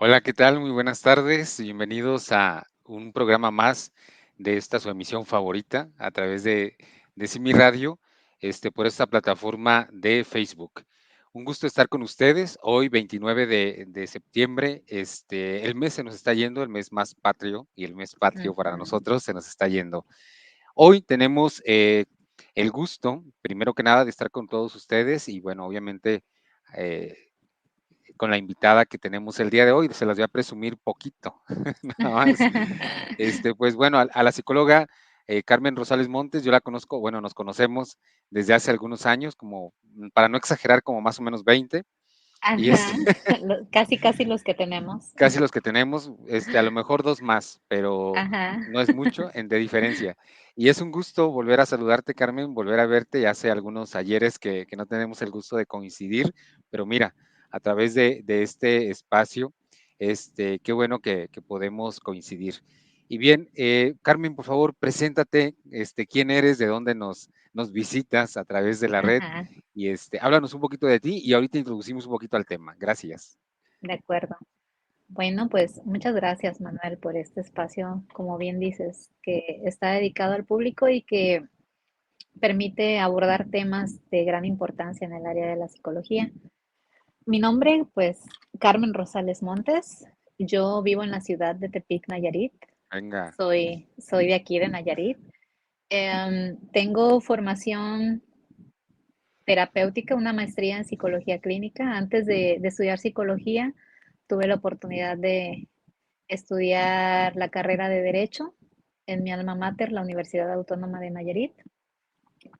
Hola, ¿qué tal? Muy buenas tardes. Bienvenidos a un programa más de esta su emisión favorita a través de Simi Radio, por esta plataforma de Facebook. Un gusto estar con ustedes. Hoy, 29 de septiembre, el mes se nos está yendo, el mes más patrio y el mes patrio para Ujú. nosotros se nos está yendo. Hoy tenemos el gusto, primero que nada, de estar con todos ustedes y bueno, obviamente eh, con la invitada que tenemos el día de hoy. Se las voy a presumir poquito, nada más. Pues bueno, a la psicóloga Carmen Rosales Montes, yo la conozco, bueno, nos conocemos desde hace algunos años, como para no exagerar, como más o menos 20, y Ajá, casi, casi los que tenemos. casi los que tenemos, a lo mejor dos más, pero Ajá. no es mucho de diferencia. Y es un gusto volver a saludarte, Carmen, volver a verte. Ya hace algunos ayeres que no tenemos el gusto de coincidir, pero mira, a través de este espacio, qué bueno que podemos coincidir. Y bien, Carmen, por favor, preséntate, quién eres, de dónde nos visitas a través de la red, Ajá, y háblanos un poquito de ti y ahorita introducimos un poquito al tema. Gracias. de acuerdo. Bueno, pues muchas gracias, Manuel, por este espacio, como bien dices, que está dedicado al público y que permite abordar temas de gran importancia en el área de la psicología. Mi nombre, pues, Carmen Rosales Montes. Yo vivo en la ciudad de Tepic, Nayarit. Venga. Soy de aquí, de Nayarit. Tengo formación terapéutica, una maestría en psicología clínica. Antes de estudiar psicología, tuve la oportunidad de estudiar la carrera de Derecho en mi alma mater, la Universidad Autónoma de Nayarit.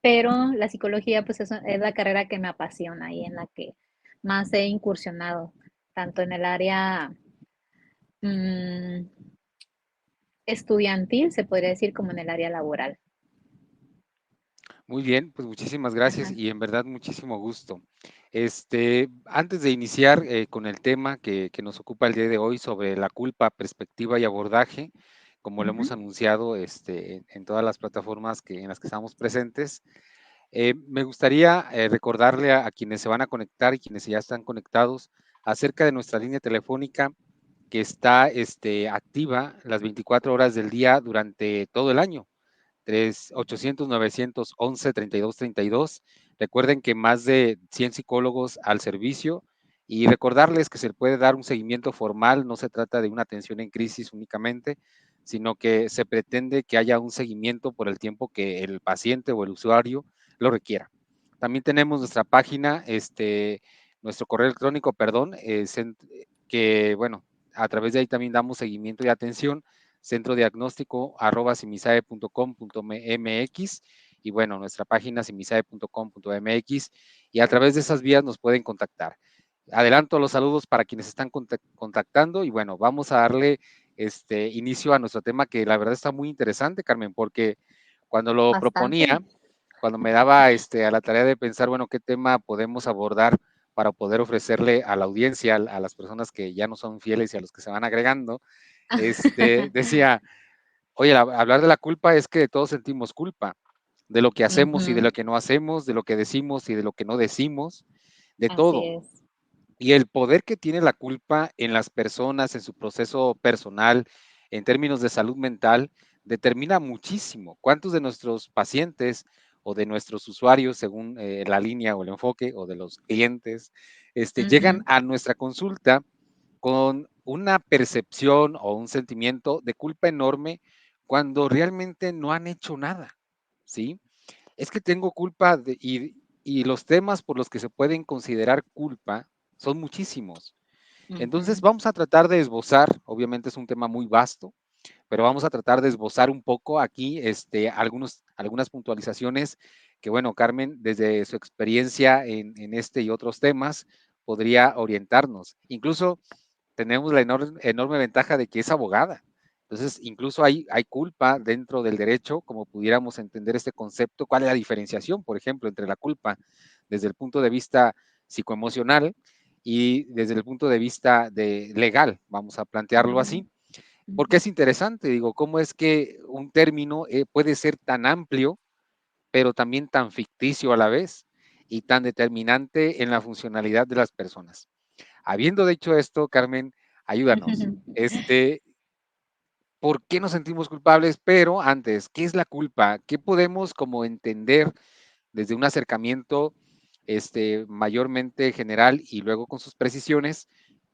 Pero la psicología, pues es la carrera que me apasiona y en la que más he incursionado, tanto en el área mmm, estudiantil, se podría decir, como en el área laboral. Muy bien, pues muchísimas gracias Ajá. y en verdad muchísimo gusto. Antes de iniciar con el tema que nos ocupa el día de hoy sobre la culpa, perspectiva y abordaje, como lo hemos Ujú. anunciado en todas las plataformas en las que estamos presentes, me gustaría recordarle a quienes se van a conectar y quienes ya están conectados acerca de nuestra línea telefónica que está activa las 24 horas del día durante todo el año. 800-911-3232. Recuerden que más de 100 psicólogos al servicio y recordarles que se puede dar un seguimiento formal, no se trata de una atención en crisis únicamente, sino que se pretende que haya un seguimiento por el tiempo que el paciente o el usuario lo requiera. También tenemos nuestra página, nuestro correo electrónico, perdón, que bueno, a través de ahí también damos seguimiento y atención centrodiagnóstico@simisae.com.mx y bueno, nuestra página simisae.com.mx y a través de esas vías nos pueden contactar. Adelanto los saludos para quienes están contactando y bueno, vamos a darle inicio a nuestro tema que la verdad está muy interesante, Carmen, porque cuando lo proponía, Bastante. cuando me daba a la tarea de pensar, bueno, qué tema podemos abordar para poder ofrecerle a la audiencia, a las personas que ya no son fieles y a los que se van agregando, decía, oye, hablar de la culpa es que todos sentimos culpa, de lo que hacemos y de Ujú. lo que no hacemos, de lo que decimos y de lo que no decimos, de Así todo. es. Y el poder que tiene la culpa en las personas, en su proceso personal, en términos de salud mental, determina muchísimo cuántos de nuestros pacientes o de nuestros usuarios, según la línea o el enfoque, o de los clientes, llegan Ujú. a nuestra consulta con una percepción o un sentimiento de culpa enorme cuando realmente no han hecho nada, ¿sí? Es que tengo culpa y los temas por los que se pueden considerar culpa son muchísimos. Entonces Ujú. vamos a tratar de esbozar, obviamente es un tema muy vasto, pero vamos a tratar de esbozar un poco aquí algunas puntualizaciones que, bueno, Carmen, desde su experiencia en este y otros temas, podría orientarnos. Incluso tenemos la enorme ventaja de que es abogada. Entonces, incluso hay culpa dentro del derecho, como pudiéramos entender este concepto, cuál es la diferenciación, por ejemplo, entre la culpa desde el punto de vista psicoemocional y desde el punto de vista legal, vamos a plantearlo Mm. así, porque Ujú. es interesante, digo, cómo es que un término puede ser tan amplio, pero también tan ficticio a la vez y tan determinante en la funcionalidad de las personas. Habiendo dicho esto, Carmen, ayúdanos. ¿Por qué nos sentimos culpables? Pero antes, ¿qué es la culpa? ¿Qué podemos como entender desde un acercamiento mayormente general y luego con sus precisiones?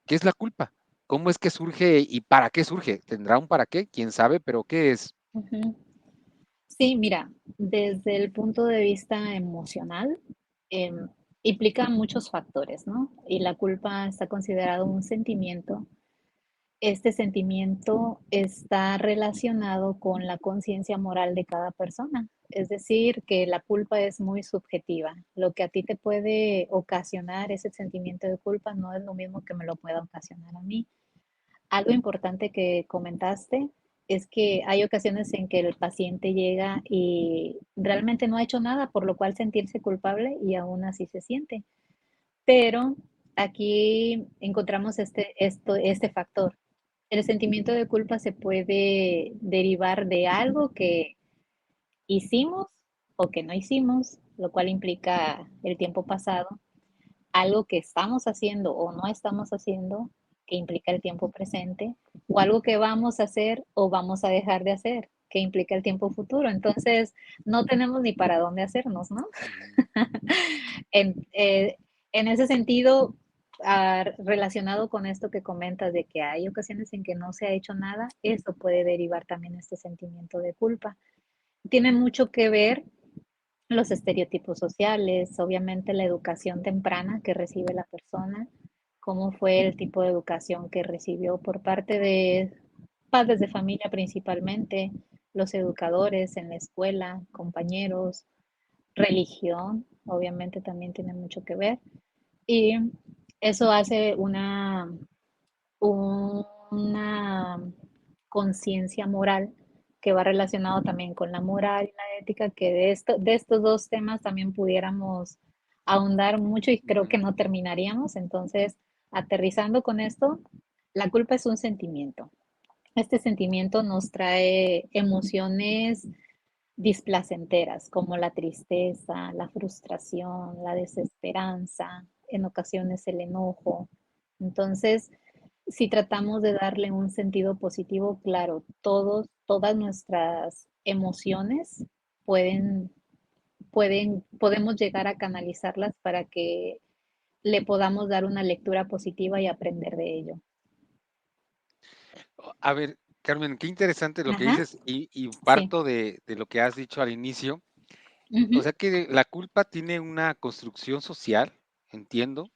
¿Qué es la culpa? ¿Cómo es que surge y para qué surge? ¿Tendrá un para qué? ¿Quién sabe? Pero ¿qué es? Ujú. Sí, mira, desde el punto de vista emocional, implica muchos factores, ¿no? Y la culpa está considerado un sentimiento. Este sentimiento está relacionado con la conciencia moral de cada persona. Es decir, que la culpa es muy subjetiva. Lo que a ti te puede ocasionar ese sentimiento de culpa no es lo mismo que me lo pueda ocasionar a mí. Algo importante que comentaste es que hay ocasiones en que el paciente llega y realmente no ha hecho nada, por lo cual sentirse culpable y aún así se siente. Pero aquí encontramos este factor. El sentimiento de culpa se puede derivar de algo que hicimos o que no hicimos, lo cual implica el tiempo pasado, algo que estamos haciendo o no estamos haciendo, que implica el tiempo presente, o algo que vamos a hacer o vamos a dejar de hacer, que implica el tiempo futuro. Entonces, no tenemos ni para dónde hacernos, ¿no? Mm, En, eh, en ese sentido, relacionado con esto que comentas de que hay ocasiones en que no se ha hecho nada, eso puede derivar también este sentimiento de culpa. Tiene mucho que ver los estereotipos sociales, obviamente la educación temprana que recibe la persona, cómo fue el tipo de educación que recibió por parte de padres de familia principalmente, los educadores en la escuela, compañeros, religión, obviamente también tiene mucho que ver. Y eso hace una conciencia moral que va relacionado también con la moral y la ética, que de estos dos temas también pudiéramos ahondar mucho y creo que ujú. no terminaríamos. Entonces, aterrizando con esto, la culpa es un sentimiento. Este sentimiento nos trae emociones displacenteras como la tristeza, la frustración, la desesperanza, en ocasiones el enojo. Entonces, si tratamos de darle un sentido positivo, claro, todas nuestras emociones pueden, podemos llegar a canalizarlas para que le podamos dar una lectura positiva y aprender de ello. A ver, Carmen, qué interesante lo que Ajá, dices y sí. parto de lo que has dicho al inicio. O Ujú, sea que la culpa tiene una construcción social, entiendo,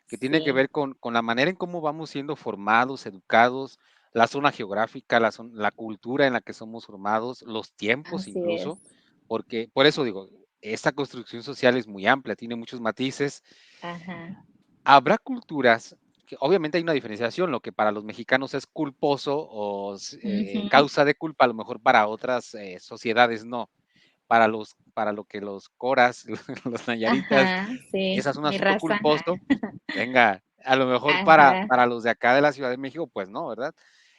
que tiene que sí, ver con la manera en cómo vamos siendo formados, educados, la zona geográfica, la cultura en la que somos formados, los tiempos así es. incluso, porque por eso digo, esta construcción social es muy amplia, tiene muchos matices. Ajá. Habrá culturas que obviamente hay una diferenciación, lo que para los mexicanos es culposo o Ujú. causa de culpa, a lo mejor para otras sociedades no. Para lo que los coras, los nayaritas, Ajá, sí, ese es un mi asunto raza. culposo. Venga, a lo mejor Ajá, para los de acá de la Ciudad de México, pues no, ¿verdad?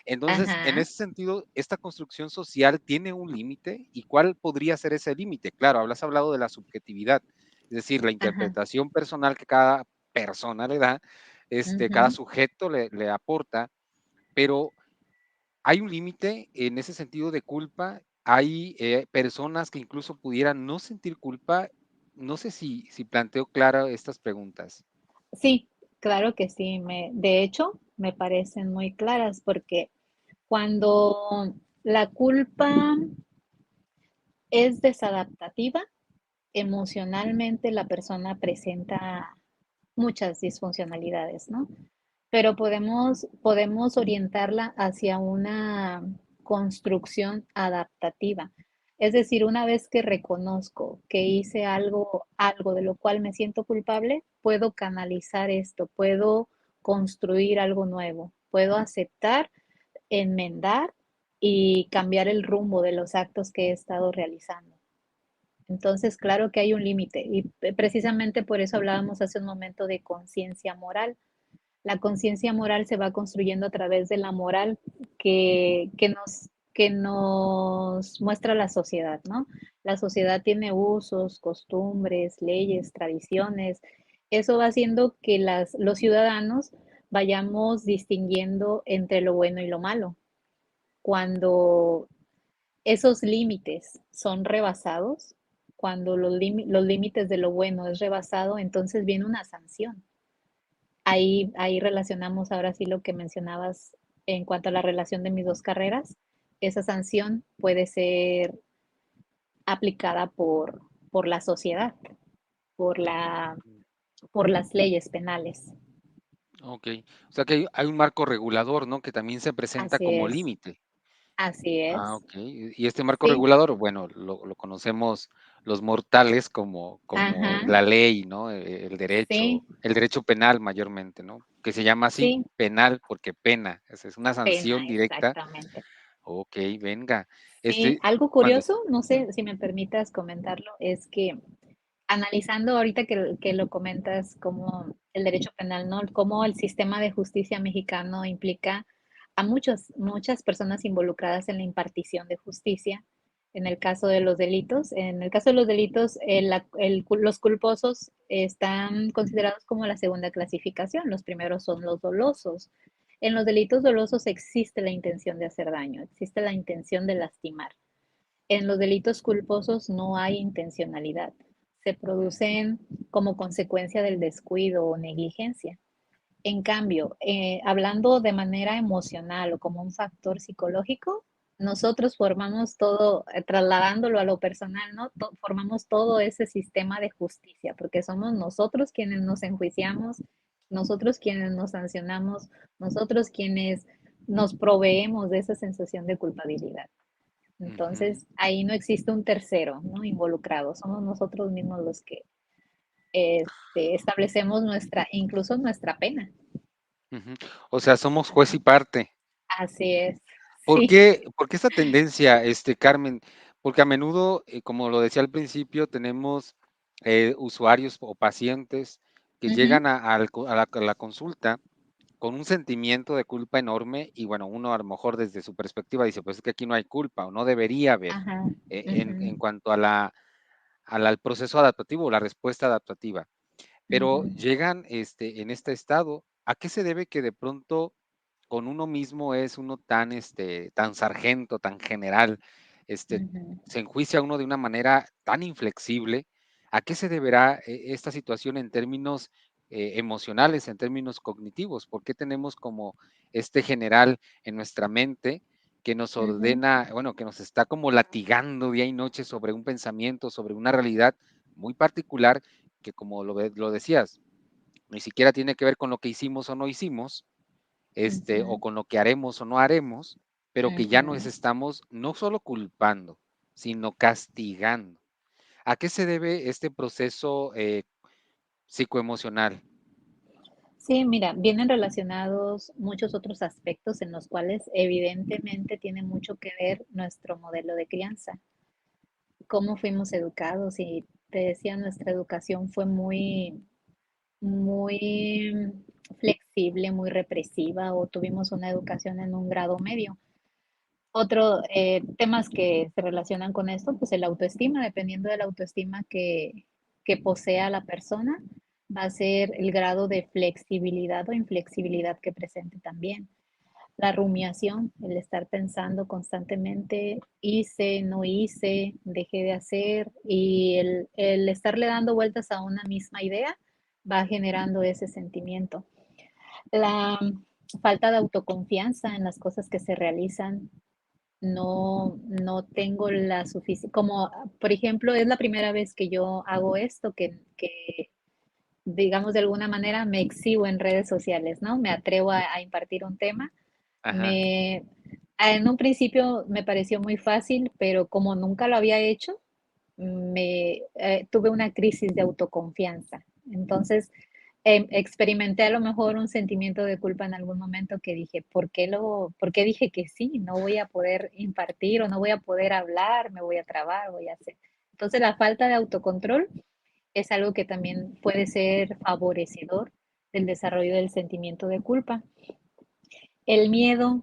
Entonces, en ajá, ese sentido, esta construcción social tiene un límite, ¿y cuál podría ser ese límite? Claro, has hablado de la subjetividad, es decir, la ajá. interpretación personal que cada persona le da, cada Ujú. sujeto le aporta, pero hay un límite en ese sentido de culpa. Hay personas que incluso pudieran no sentir culpa. No sé si planteo claro estas preguntas. Sí, claro que sí. De hecho, me parecen muy claras porque cuando la culpa es desadaptativa, emocionalmente la persona presenta muchas disfuncionalidades, ¿no? Pero podemos orientarla hacia una construcción adaptativa. Es decir, una vez que reconozco que hice algo de lo cual me siento culpable, puedo canalizar esto, puedo construir algo nuevo, puedo aceptar, enmendar y cambiar el rumbo de los actos que he estado realizando. Entonces, claro que hay un límite y precisamente por eso hablábamos hace un momento de conciencia moral. La conciencia moral se va construyendo a través de la moral que nos muestra la sociedad, ¿no? La sociedad tiene usos, costumbres, leyes, tradiciones. Eso va haciendo que los ciudadanos vayamos distinguiendo entre lo bueno y lo malo. Cuando esos límites son rebasados, cuando los límites de lo bueno es rebasado, entonces viene una sanción. Ahí relacionamos ahora sí lo que mencionabas en cuanto a la relación de mis dos carreras. Esa sanción puede ser aplicada por la sociedad, por, la, por las leyes penales. Ok, o sea que hay un marco regulador, ¿no? Que también se presenta Así como es, límite. así Ah, es. ok. Y este marco Sí, regulador, bueno, lo conocemos los mortales como ajá, la ley, ¿no? sí, El derecho penal mayormente, ¿no? Que se llama así, sí, penal, porque pena, es una sanción pena, directa. exactamente. Ok, venga. Sí, Este, algo mande. curioso, no sé si me permitas comentarlo, es que analizando ahorita que lo comentas como el derecho penal, ¿no? Cómo el sistema de justicia mexicano implica a muchas personas involucradas en la impartición de justicia. En el caso de los delitos, en el caso de los delitos, los culposos están considerados como la segunda clasificación. Los primeros son los dolosos. En los delitos dolosos existe la intención de hacer daño, existe la intención de lastimar. En los delitos culposos no hay intencionalidad. Se producen como consecuencia del descuido o negligencia. En cambio, hablando de manera emocional o como un factor psicológico, nosotros formamos todo, trasladándolo a lo personal, ¿no? Formamos todo ese sistema de justicia, porque somos nosotros quienes nos enjuiciamos, nosotros quienes nos sancionamos, nosotros quienes nos proveemos de esa sensación de culpabilidad. Ujú, Entonces, ahí no existe un tercero, ¿no? Involucrado. Somos nosotros mismos los que establecemos incluso nuestra pena. ujú. O sea, somos juez y Ajá. parte. Así es. ¿Por Sí. qué, por qué esta tendencia, Carmen? Porque a menudo, como lo decía al principio, tenemos usuarios o pacientes que Ujú, llegan a la consulta con un sentimiento de culpa enorme y bueno, uno a lo mejor desde su perspectiva dice, pues es que aquí no hay culpa o no debería haber ajá. en Ujú, cuanto al proceso adaptativo o la respuesta adaptativa. Pero ujú, llegan en este estado, ¿a qué se debe que de pronto con uno mismo es uno tan sargento, tan general, este, ujú, se enjuicia uno de una manera tan inflexible? ¿A qué se deberá esta situación en términos emocionales, en términos cognitivos? ¿Por qué tenemos como este general en nuestra mente que nos ujú, ordena, bueno, que nos está como latigando día y noche sobre un pensamiento, sobre una realidad muy particular que como lo decías, ni siquiera tiene que ver con lo que hicimos o no hicimos, o ujú, con lo que haremos o no haremos, pero que ya nos ujú. estamos no solo culpando, sino castigando. ¿A qué se debe este proceso psicoemocional? Sí, mira, vienen relacionados muchos otros aspectos en los cuales evidentemente tiene mucho que ver nuestro modelo de crianza, cómo fuimos educados y te decía, nuestra educación fue muy flexible, muy represiva o tuvimos una educación en un grado medio. Otro temas que se relacionan con esto, pues el autoestima, dependiendo de la autoestima que posea la persona, va a ser el grado de flexibilidad o inflexibilidad que presente también. La rumiación, el estar pensando constantemente, hice, no hice, dejé de hacer, y el estarle dando vueltas a una misma idea va generando ese sentimiento. La falta de autoconfianza en las cosas que se realizan, no tengo la suficiente, como por ejemplo, es la primera vez que yo hago esto, que digamos de alguna manera me exhibo en redes sociales, ¿no? Me atrevo a impartir un tema. Ajá, Me, en un principio me pareció muy fácil, pero como nunca lo había hecho, tuve una crisis de autoconfianza. Entonces, experimenté a lo mejor un sentimiento de culpa en algún momento que dije, por qué dije que sí? No voy a poder impartir o no voy a poder hablar, me voy a trabar, voy a hacer. Entonces, la falta de autocontrol es algo que también puede ser favorecedor del desarrollo del sentimiento de culpa. El miedo,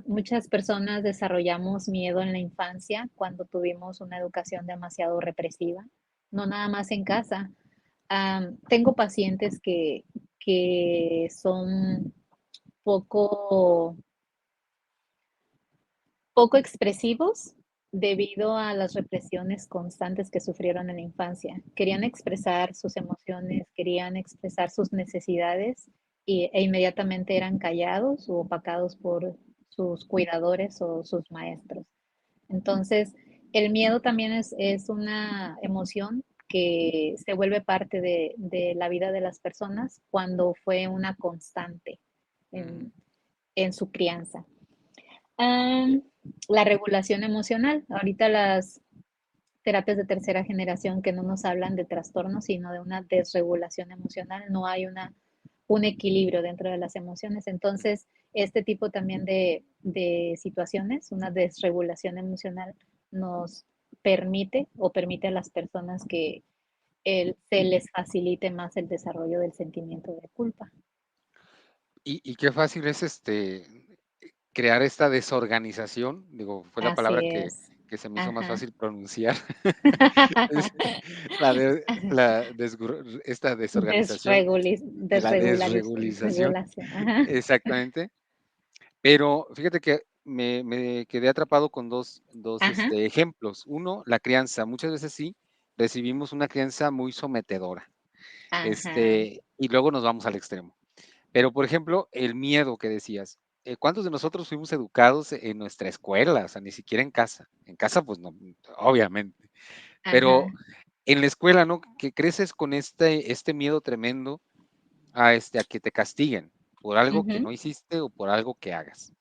muchas personas desarrollamos miedo en la infancia cuando tuvimos una educación demasiado represiva, no nada más en casa. Tengo pacientes que son poco, poco expresivos debido a las represiones constantes que sufrieron en la infancia. Querían expresar sus emociones, querían expresar sus necesidades e inmediatamente eran callados o opacados por sus cuidadores o sus maestros. Entonces, el miedo también es una emoción que se vuelve parte de la vida de las personas cuando fue una constante Mm, en su crianza. Um, la regulación emocional. Ahorita las terapias de tercera generación que no nos hablan de trastornos, sino de una desregulación emocional. No hay un equilibrio dentro de las emociones. Entonces, este tipo también de situaciones, una desregulación emocional, nos permite o permite a las personas que se les facilite más el desarrollo del sentimiento de culpa. y qué fácil es crear esta desorganización, digo, fue la palabra Así es. que se me hizo más Ajá. fácil pronunciar. Es esta desorganización, la desregulización, Desregulación. Ajá. exactamente. Pero fíjate que me quedé atrapado con dos Ajá. ejemplos. Uno, la crianza. Muchas veces sí recibimos una crianza muy sometedora, Ajá. y luego nos vamos al extremo. Pero, por ejemplo, el miedo que decías, ¿cuántos de nosotros fuimos educados en nuestra escuela? O sea, ni siquiera en casa. En casa, pues no, obviamente. Pero Ajá. en la escuela, ¿no? Que creces con este miedo tremendo a que te castiguen por algo que Ujú, no hiciste o por algo que hagas.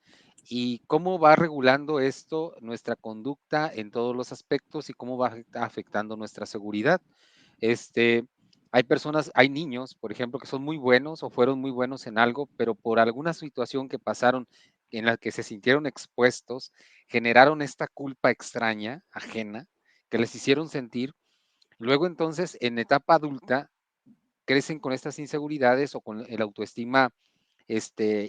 ¿Y cómo va regulando esto nuestra conducta en todos los aspectos y cómo va afectando nuestra seguridad? Este, hay personas, hay niños, por ejemplo, que son muy buenos o fueron muy buenos en algo, pero por alguna situación que pasaron en la que se sintieron expuestos, generaron esta culpa extraña, ajena, que les hicieron sentir. Luego entonces, en etapa adulta, crecen con estas inseguridades o con el autoestima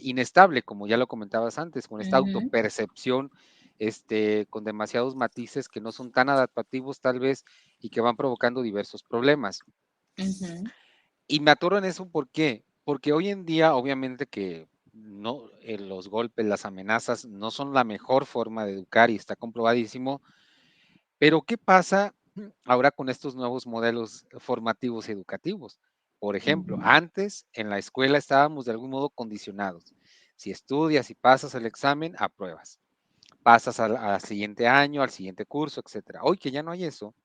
inestable, como ya lo comentabas antes, con esta ujú, autopercepción, con demasiados matices que no son tan adaptativos tal vez y que van provocando diversos problemas. ujú, Y me atoro en eso, ¿por qué? Porque hoy en día, obviamente que no, los golpes, las amenazas no son la mejor forma de educar y está comprobadísimo, pero ¿qué pasa ahora con estos nuevos modelos formativos y educativos? Por ejemplo, ujú, antes en la escuela estábamos de algún modo condicionados. Si estudias y pasas el examen, apruebas. Pasas al siguiente año, al siguiente curso, etcétera. Hoy que ya no hay eso,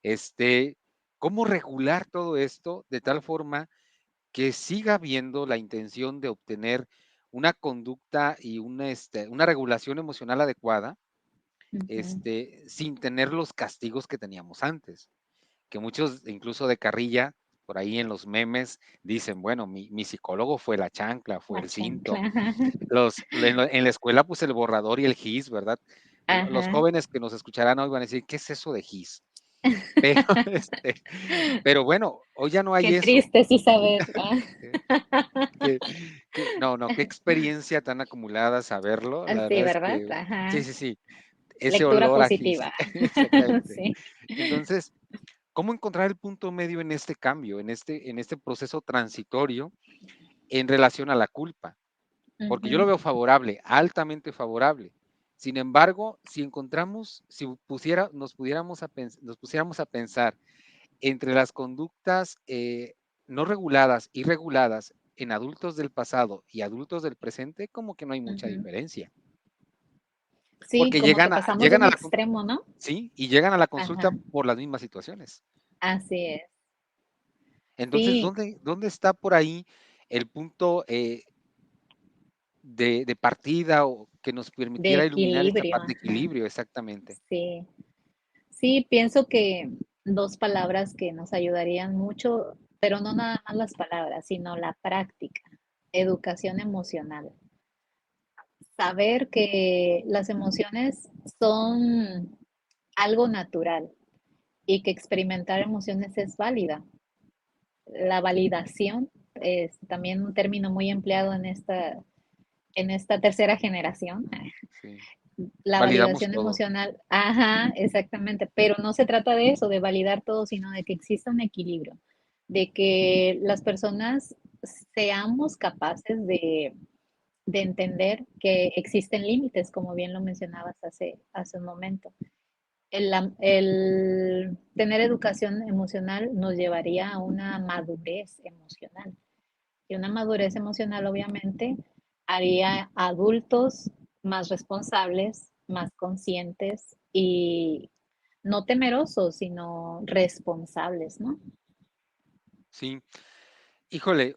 este, ¿cómo regular todo esto de tal forma que siga habiendo la intención de obtener una conducta y una regulación emocional adecuada, ujú. sin tener los castigos que teníamos antes? Que muchos, incluso de carrilla, por ahí en los memes, dicen, bueno, mi psicólogo fue la chancla, fue La el cinto. chancla. En la escuela, pues el borrador y el gis, ¿verdad? Los Ajá. jóvenes que nos escucharán hoy van a decir, ¿qué es eso de gis? Pero, pero bueno, hoy ya no hay Qué eso. triste sí saber. Eh, que, no, no, qué experiencia tan acumulada saberlo. La Así, verdad es ¿verdad? que, sí, Ajá. sí, sí, ese Lectura olor a gis, positiva. exactamente. Sí. Entonces, ¿cómo encontrar el punto medio en este cambio, en este proceso transitorio en relación a la culpa? Porque yo lo Ujú, veo favorable, altamente favorable. Sin embargo, si encontramos, si nos pusiéramos a pensar entre las conductas no reguladas y reguladas en adultos del pasado y adultos del presente, como que no hay mucha ujú. diferencia. Sí, Porque como que pasamos de un extremo, ¿no? sí, y llegan a la consulta Ajá. por las mismas situaciones. Así es. Entonces, Sí, ¿dónde está por ahí el punto de partida o que nos de permitiera iluminar esta equilibrio, parte de ajá. equilibrio? Exactamente. Sí. Sí, pienso que dos palabras que nos ayudarían mucho, pero no nada más las palabras, sino la práctica, educación emocional. Saber que las emociones son algo natural y que experimentar emociones es válida. La validación es también un término muy empleado en esta tercera generación. Sí. La Validamos validación todo. emocional, ajá, exactamente, pero no se trata de eso, de validar todo, sino de que exista un equilibrio, de que las personas seamos capaces de entender que existen límites, como bien lo mencionabas hace un momento. El tener educación emocional nos llevaría a una madurez emocional. Y una madurez emocional, obviamente, haría adultos más responsables, más conscientes y no temerosos, sino responsables, ¿no? Sí. Híjole,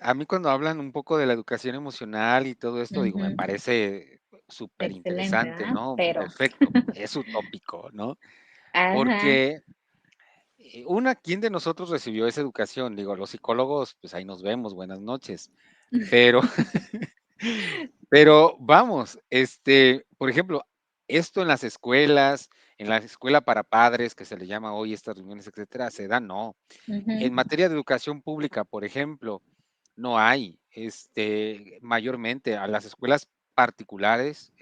a mí cuando hablan un poco de la educación emocional y todo esto, digo, me Ujú. parece súper Excelente, interesante, ¿verdad? ¿no? Pero, Perfecto, es utópico, ¿no? ajá, Porque ¿quién de nosotros recibió esa educación? Digo, los psicólogos, pues ahí nos vemos, buenas noches. Pero, pero vamos, por ejemplo, esto en la escuela para padres, que se le llama hoy estas reuniones, etcétera, ¿se da? No. ujú, En materia de educación pública, por ejemplo, no hay, mayormente a las escuelas particulares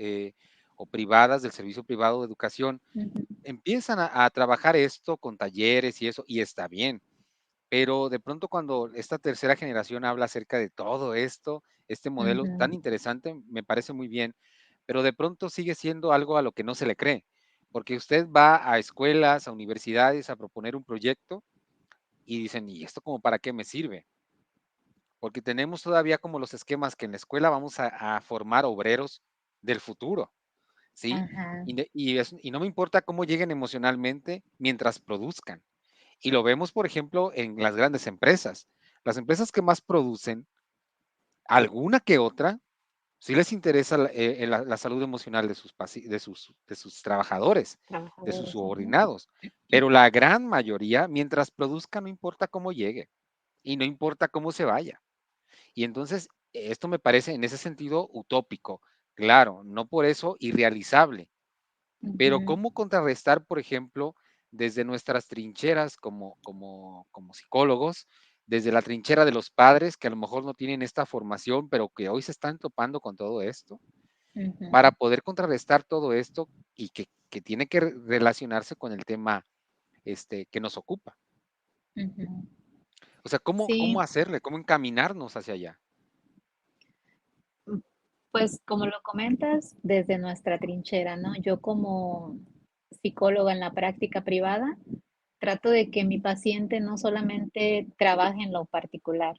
o privadas del servicio privado de educación ujú, empiezan a trabajar esto con talleres y eso, y está bien, pero de pronto cuando esta tercera generación habla acerca de todo esto, este modelo ujú, tan interesante, me parece muy bien, pero de pronto sigue siendo algo a lo que no se le cree, porque usted va a escuelas, a universidades a proponer un proyecto y dicen, ¿y esto como para qué me sirve? Porque tenemos todavía como los esquemas que en la escuela vamos a formar obreros del futuro, ¿sí? ajá, Y no me importa cómo lleguen emocionalmente mientras produzcan. Y lo vemos, por ejemplo, en las grandes empresas. Las empresas que más producen, alguna que otra, sí les interesa la salud emocional de sus trabajadores, de sus trabajadores, ujú, subordinados. Pero la gran mayoría, mientras produzca, no importa cómo llegue y no importa cómo se vaya. Y entonces, esto me parece en ese sentido utópico, claro, no por eso irrealizable, pero ujú, ¿cómo contrarrestar, por ejemplo, desde nuestras trincheras como psicólogos, desde la trinchera de los padres que a lo mejor no tienen esta formación, pero que hoy se están topando con todo esto, ujú, para poder contrarrestar todo esto y que tiene que relacionarse con el tema que nos ocupa? ujú. O sea, ¿cómo Sí, hacerle? ¿Cómo encaminarnos hacia allá? pues como lo comentas, desde nuestra trinchera, ¿no? Yo como psicóloga en la práctica privada, trato de que mi paciente no solamente trabaje en lo particular.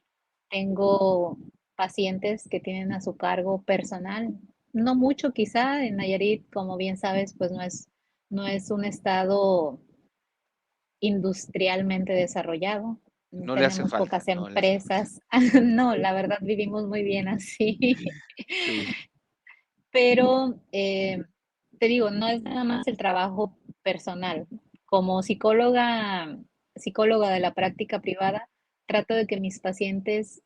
Tengo pacientes que tienen a su cargo personal, no mucho quizá, en Nayarit, como bien sabes, pues no es un estado industrialmente desarrollado. No le hace Tenemos falta, pocas no le hace falta. empresas. No, la verdad vivimos muy bien así. Sí, Pero te digo, no es nada más el trabajo personal. Como psicóloga de la práctica privada, trato de que mis pacientes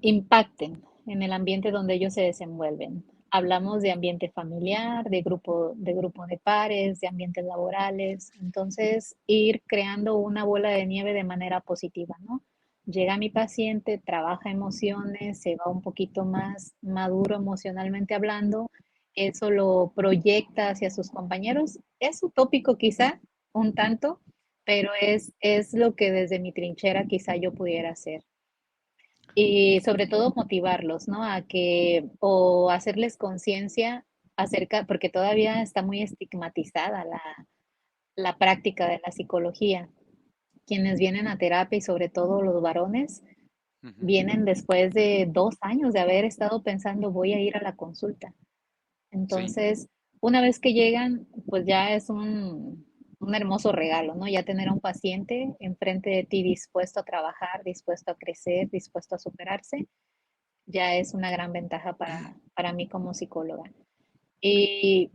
impacten en el ambiente donde ellos se desenvuelven. Hablamos de ambiente familiar, de grupo de pares, de ambientes laborales. Entonces, ir creando una bola de nieve de manera positiva, ¿no? Llega mi paciente, trabaja emociones, se va un poquito más maduro emocionalmente hablando, eso lo proyecta hacia sus compañeros. Es utópico quizá, un tanto, pero es lo que desde mi trinchera quizá yo pudiera hacer. Y sobre todo motivarlos, ¿no? A que, o hacerles conciencia acerca, porque todavía está muy estigmatizada la práctica de la psicología. Quienes vienen a terapia y sobre todo los varones, ujú, vienen después de 2 años de haber estado pensando, voy a ir a la consulta. sí, Entonces, una vez que llegan, pues ya es un hermoso regalo, ¿no? Ya tener a un paciente enfrente de ti dispuesto a trabajar, dispuesto a crecer, dispuesto a superarse ya es una gran ventaja para mí como psicóloga. Y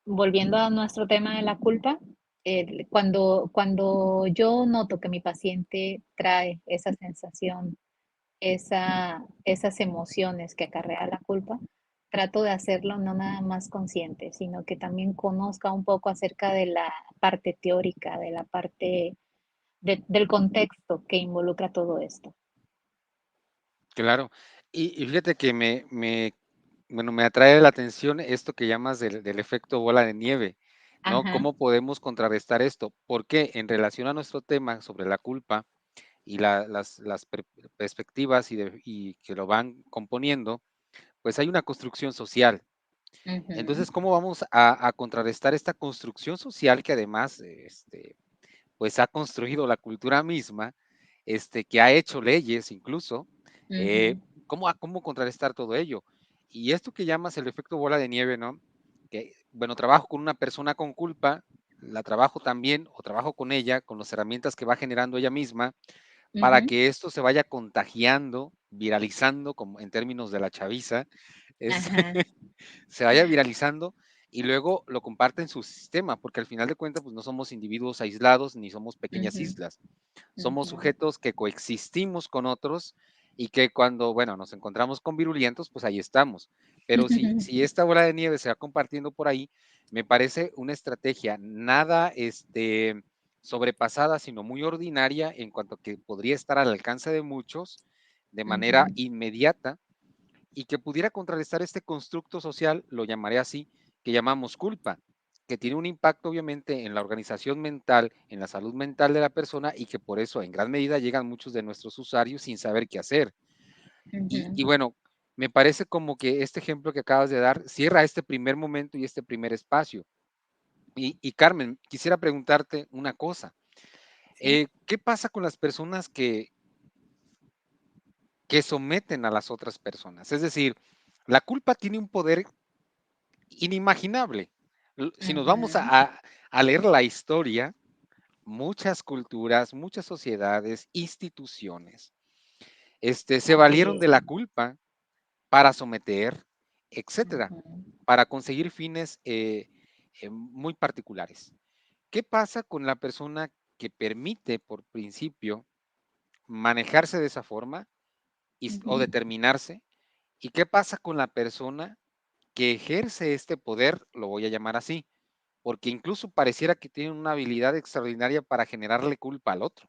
volviendo a nuestro tema de la culpa, cuando yo noto que mi paciente trae esa sensación, esas emociones que acarrea la culpa, trato de hacerlo no nada más consciente, sino que también conozca un poco acerca de la parte teórica, de la parte del contexto que involucra todo esto. claro. Y fíjate que bueno, me atrae la atención esto que llamas del efecto bola de nieve, ¿no? Ajá, ¿Cómo podemos contrarrestar esto? Porque en relación a nuestro tema sobre la culpa, y las perspectivas y que lo van componiendo, pues hay una construcción social. Ujú, Entonces, ¿cómo vamos a contrarrestar esta construcción social que además pues ha construido la cultura misma, que ha hecho leyes incluso? eh, ujú, ¿Cómo contrarrestar todo ello? Y esto que llamas el efecto bola de nieve, ¿no? Que, bueno, trabajo con una persona con culpa, la trabajo también o trabajo con ella, con las herramientas que va generando ella misma, para ujú. que esto se vaya contagiando, viralizando, como en términos de la chaviza, es, Ajá. se vaya viralizando y luego lo comparte en su sistema, porque al final de cuentas, pues no somos individuos aislados ni somos pequeñas Ujú, islas, somos ujú. sujetos que coexistimos con otros y que cuando, bueno, nos encontramos con virulentos, pues ahí estamos. Pero si esta bola de nieve se va compartiendo por ahí, me parece una estrategia nada sobrepasada, sino muy ordinaria en cuanto a que podría estar al alcance de muchos de manera Ujú, inmediata y que pudiera contrarrestar este constructo social, lo llamaré así, que llamamos culpa, que tiene un impacto obviamente en la organización mental, en la salud mental de la persona y que por eso en gran medida llegan muchos de nuestros usuarios sin saber qué hacer. Y ujú. bueno, me parece como que este ejemplo que acabas de dar cierra este primer momento y este primer espacio. Y Carmen, quisiera preguntarte una cosa. Sí. ¿Qué pasa con las personas que someten a las otras personas? Es decir, la culpa tiene un poder inimaginable. Si nos vamos Ujú. a leer la historia, muchas culturas, muchas sociedades, instituciones, se valieron Así de es. la culpa para someter, etcétera, Ujú, para conseguir fines muy particulares. ¿Qué pasa con la persona que permite, por principio, manejarse de esa forma o ujú, determinarse? ¿Y qué pasa con la persona que ejerce este poder, lo voy a llamar así, porque incluso pareciera que tiene una habilidad extraordinaria para generarle culpa al otro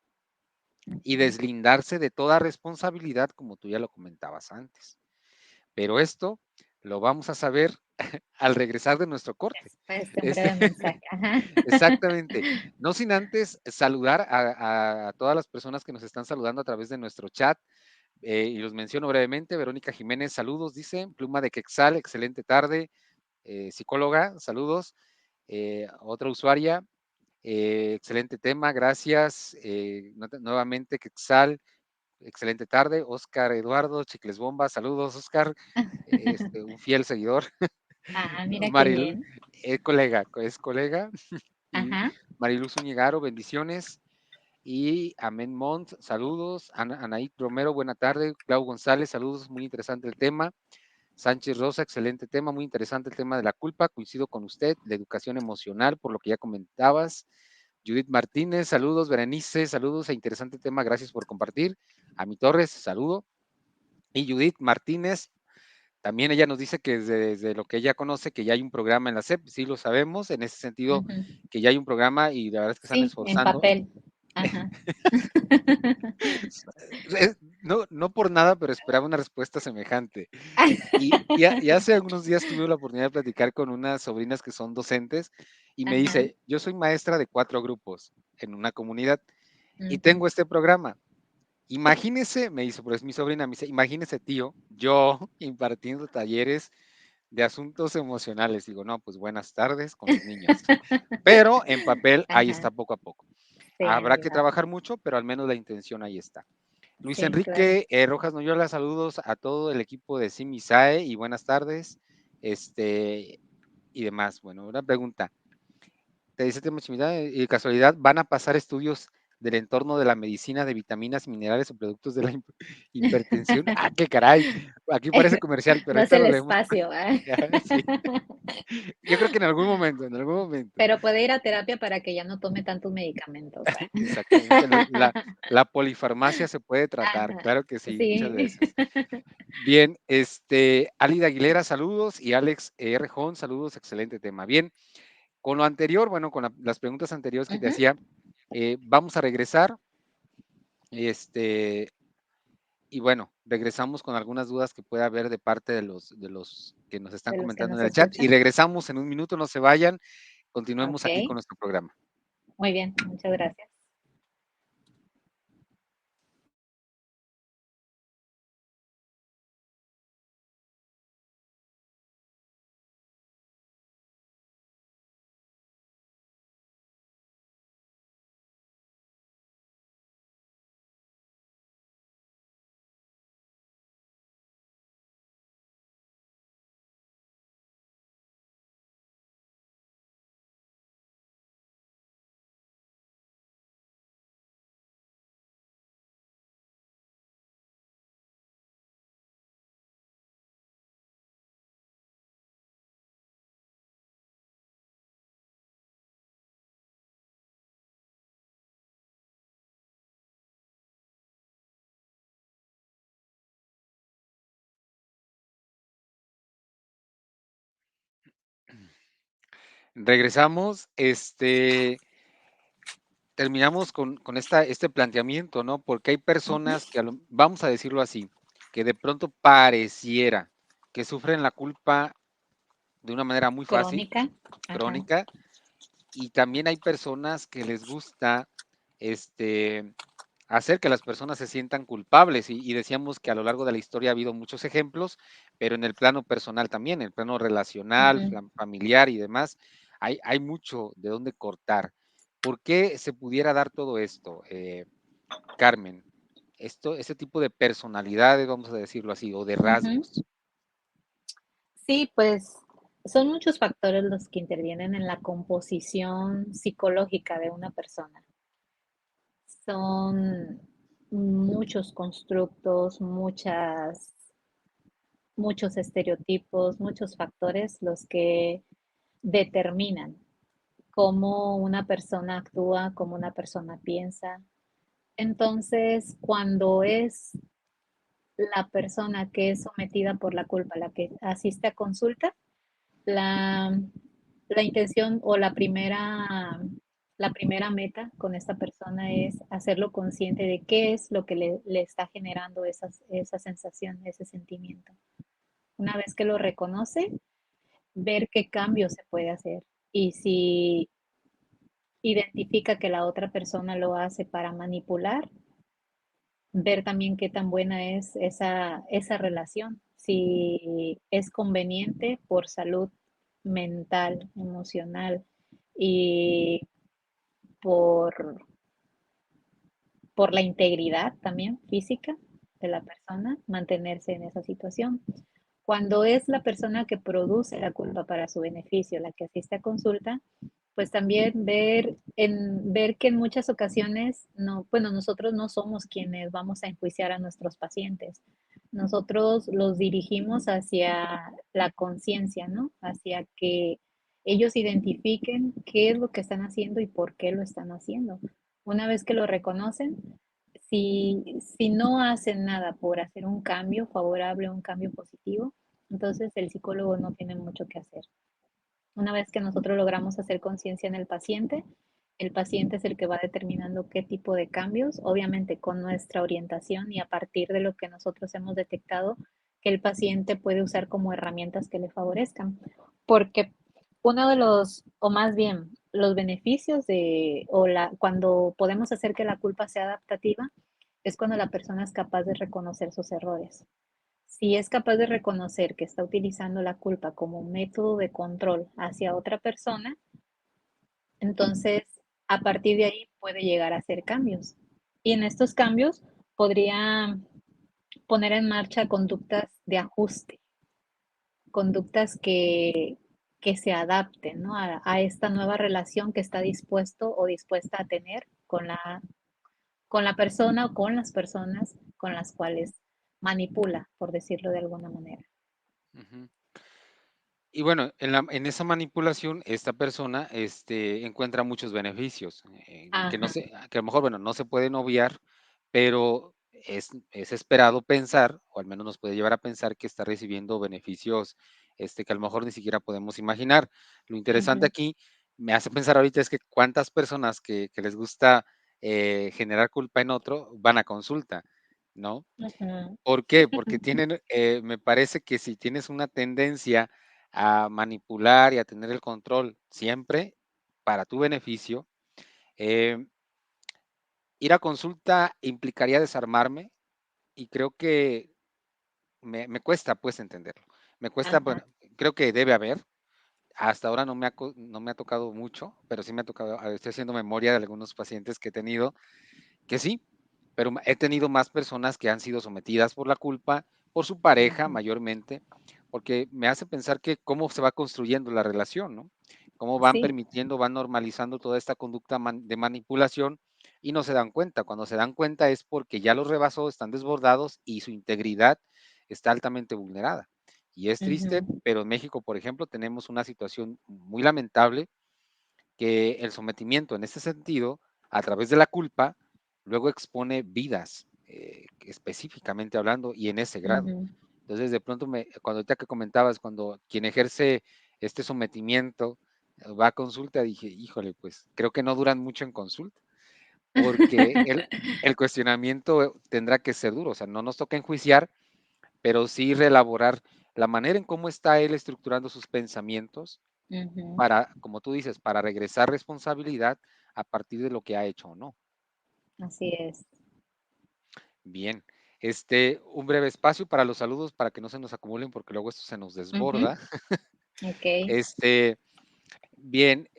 y ujú. deslindarse de toda responsabilidad, como tú ya lo comentabas antes? Pero esto lo vamos a saber al regresar de nuestro corte. Después de un Este, breve mensaje. Ajá. exactamente. No sin antes saludar a todas las personas que nos están saludando a través de nuestro chat. Y los menciono brevemente. Verónica Jiménez, saludos, dice. Pluma de Quexal, excelente tarde. Psicóloga, saludos. Otra usuaria, excelente tema, gracias. Nuevamente, Quexal, excelente tarde. Oscar Eduardo, Chicles Bomba, saludos, Oscar, un fiel seguidor. Ah, mira qué Marilu, bien. es colega. Y Ajá. Mariluz Uñigaro, bendiciones. Y Amén Mont, saludos. Anaí Romero, buena tarde. Clau González, saludos, muy interesante el tema. Sánchez Rosa, excelente tema, muy interesante el tema de la culpa, coincido con usted, la educación emocional, por lo que ya comentabas. Judith Martínez, saludos. Berenice, saludos, interesante tema, gracias por compartir. A mi Torres, saludo. Y Judith Martínez, también ella nos dice que desde lo que ella conoce, que ya hay un programa en la SEP, sí lo sabemos, en ese sentido, Ujú. que ya hay un programa y la verdad es que están Sí, en esforzando. papel. Ajá. No, no por nada, pero esperaba una respuesta semejante. Y hace algunos días tuve la oportunidad de platicar con unas sobrinas que son docentes y me Ajá. dice, yo soy maestra de 4 grupos en una comunidad y Ujú. tengo este programa. Imagínese, me dice, pero es mi sobrina, me dice, imagínese, tío, yo impartiendo talleres de asuntos emocionales. Digo, no, pues buenas tardes con los niños. Pero en papel ahí Ajá. está poco a poco. Sí, Habrá ahí que va. trabajar mucho, pero al menos la intención ahí está. Luis Sí, claro. Enrique Rojas Noyola, saludos a todo el equipo de Simisae y buenas tardes. Y demás. Bueno, una pregunta. Te dice Temachimida, y casualidad, ¿van a pasar estudios del entorno de la medicina de vitaminas, minerales o productos de la hipertensión? Ah, qué caray. Aquí parece comercial, pero Das ahorita el lo leemos. espacio, ¿ah? Sí. Yo creo que en algún momento. Pero puede ir a terapia para que ya no tome tantos medicamentos, ¿ah? Exactamente. La polifarmacia se puede tratar, Ajá. claro que sí, muchas Sí. veces. Bien, Alida Aguilera, saludos, y Alex Rejón, saludos, excelente tema. Bien, con lo anterior, bueno, con las preguntas anteriores que te Ujú. hacía, vamos a regresar, este, y bueno, regresamos con algunas dudas que pueda haber de parte de los que nos están De los que comentando nos en el chat, y escuchan. regresamos en un minuto, no se vayan, continuemos aquí con Okey, nuestro programa. muy bien, muchas gracias. Regresamos, terminamos con este planteamiento, ¿no? Porque hay Ujú. personas que, vamos a decirlo así, que de pronto pareciera que sufren la culpa de una manera muy fácil, Crónica. Ajá. crónica, y también hay personas que les gusta, este, hacer que las personas se sientan culpables. Y decíamos que a lo largo de la historia ha habido muchos ejemplos, pero en el plano personal también, en el plano relacional, Ujú. familiar y demás, hay mucho de dónde cortar. ¿Por qué se pudiera dar todo esto, Carmen? Este tipo de personalidades, vamos a decirlo así, o de Ujú. rasgos. Sí, pues son muchos factores los que intervienen en la composición psicológica de una persona. Son muchos constructos, muchos estereotipos, muchos factores los que determinan cómo una persona actúa, cómo una persona piensa. Entonces, cuando es la persona que es sometida por la culpa, la que asiste a consulta, la, la intención o la primera meta con esta persona es hacerlo consciente de qué es lo que le está generando esa sensación, ese sentimiento. Una vez que lo reconoce, ver qué cambio se puede hacer. Y si identifica que la otra persona lo hace para manipular, ver también qué tan buena es esa relación, si es conveniente por salud mental, emocional y por, por la integridad también física de la persona, mantenerse en esa situación. Cuando es la persona que produce la culpa para su beneficio, la que asiste a consulta, pues también ver que en muchas ocasiones no, bueno, nosotros no somos quienes vamos a enjuiciar a nuestros pacientes. Nosotros los dirigimos hacia la conciencia, ¿no? Hacia que ellos identifiquen qué es lo que están haciendo y por qué lo están haciendo. Una vez que lo reconocen, si no hacen nada por hacer un cambio favorable, un cambio positivo, entonces el psicólogo no tiene mucho que hacer. Una vez que nosotros logramos hacer conciencia en el paciente es el que va determinando qué tipo de cambios, obviamente con nuestra orientación y a partir de lo que nosotros hemos detectado que el paciente puede usar como herramientas que le favorezcan. Porque uno de los, o más bien, los beneficios cuando podemos hacer que la culpa sea adaptativa, es cuando la persona es capaz de reconocer sus errores. Si es capaz de reconocer que está utilizando la culpa como un método de control hacia otra persona, entonces a partir de ahí puede llegar a hacer cambios. Y en estos cambios podría poner en marcha conductas de ajuste, conductas que se adapten, ¿no? A esta nueva relación que está dispuesto o dispuesta a tener con la persona o con las personas con las cuales manipula, por decirlo de alguna manera. Ujú. Y bueno, en esa manipulación, esta persona, encuentra muchos beneficios, que no Ajá. se que a lo mejor, bueno, no se pueden obviar, pero es esperado pensar, o al menos nos puede llevar a pensar que está recibiendo beneficios, que a lo mejor ni siquiera podemos imaginar. Lo interesante Ujú. aquí, me hace pensar ahorita, es que cuántas personas que les gusta, generar culpa en otro, van a consulta, ¿no? Ujú. ¿Por qué? Porque tienen, me parece que si tienes una tendencia a manipular y a tener el control siempre para tu beneficio, em, ir a consulta implicaría desarmarme y creo que me cuesta pues entenderlo. Me cuesta, Ajá. bueno, creo que debe haber. Hasta ahora no me ha tocado mucho, pero sí me ha tocado, estoy haciendo memoria de algunos pacientes que he tenido que sí, pero he tenido más personas que han sido sometidas por la culpa, por su pareja Ujú. mayormente, porque me hace pensar que cómo se va construyendo la relación, ¿no? Cómo van Sí. permitiendo, van normalizando toda esta conducta de manipulación y no se dan cuenta. Cuando se dan cuenta es porque ya los rebasó, están desbordados y su integridad está altamente vulnerada. Y es triste, Ujú. pero en México, por ejemplo, tenemos una situación muy lamentable que el sometimiento en ese sentido, a través de la culpa, luego expone vidas, específicamente hablando, y en ese grado. Ujú. Entonces, de pronto, cuando ahorita que comentabas, cuando quien ejerce este sometimiento va a consulta, dije, híjole, pues creo que no duran mucho en consulta, porque el cuestionamiento tendrá que ser duro, o sea, no nos toca enjuiciar, pero sí reelaborar la manera en cómo está él estructurando sus pensamientos Ujú, para, como tú dices, para regresar responsabilidad a partir de lo que ha hecho o no. así es. Bien, un breve espacio para los saludos para que no se nos acumulen porque luego esto se nos Ujú, desborda. ok. Este, bien,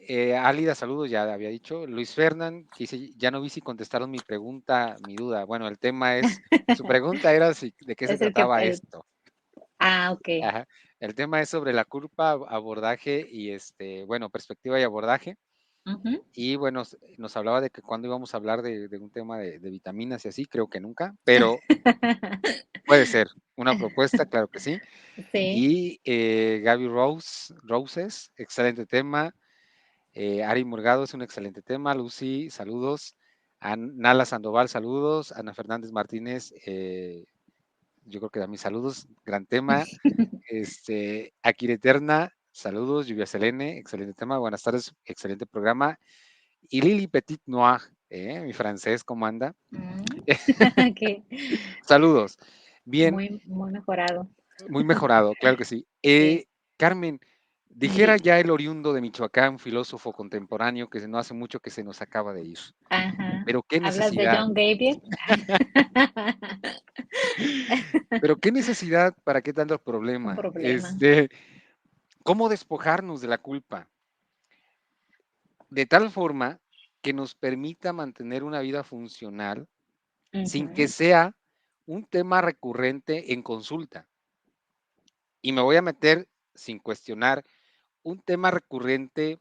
Álida, saludos, ya había dicho. Luis Fernán, que dice, ya no vi si contestaron mi pregunta, mi duda. Bueno, el tema es, su pregunta era si, de qué se Es el que, trataba esto. ok. Ajá. El tema es sobre la culpa, abordaje y bueno, perspectiva y abordaje. Ujú. Y bueno, nos hablaba de que cuando íbamos a hablar de un tema de vitaminas y así, creo que nunca, pero puede ser una propuesta, claro que sí. Sí. Y Gaby Roses, excelente tema. Ari Murgado es un excelente tema. Lucy, saludos. Nala Sandoval, saludos. Ana Fernández Martínez, yo creo que a mis saludos, gran tema. Akira Eterna, saludos. Lluvia Selene, excelente tema. Buenas tardes, excelente programa. Y Lili Petit Noir, mi francés, ¿cómo anda? Mm. Que Saludos. Bien, muy, muy mejorado. muy mejorado, claro que sí. Sí. Carmen, dijera Dime. ya el oriundo de Michoacán, filósofo contemporáneo que no hace mucho que se nos acaba de ir. Ajá. Pero qué ¿Hablas de necesidad, John Gabriel? pero qué necesidad, ¿para qué tanto Un problema? problema. ¿Cómo despojarnos de la culpa? De tal forma que nos permita mantener una vida funcional sin que Ujú, sea un tema recurrente en consulta. Y me voy a meter sin cuestionar un tema recurrente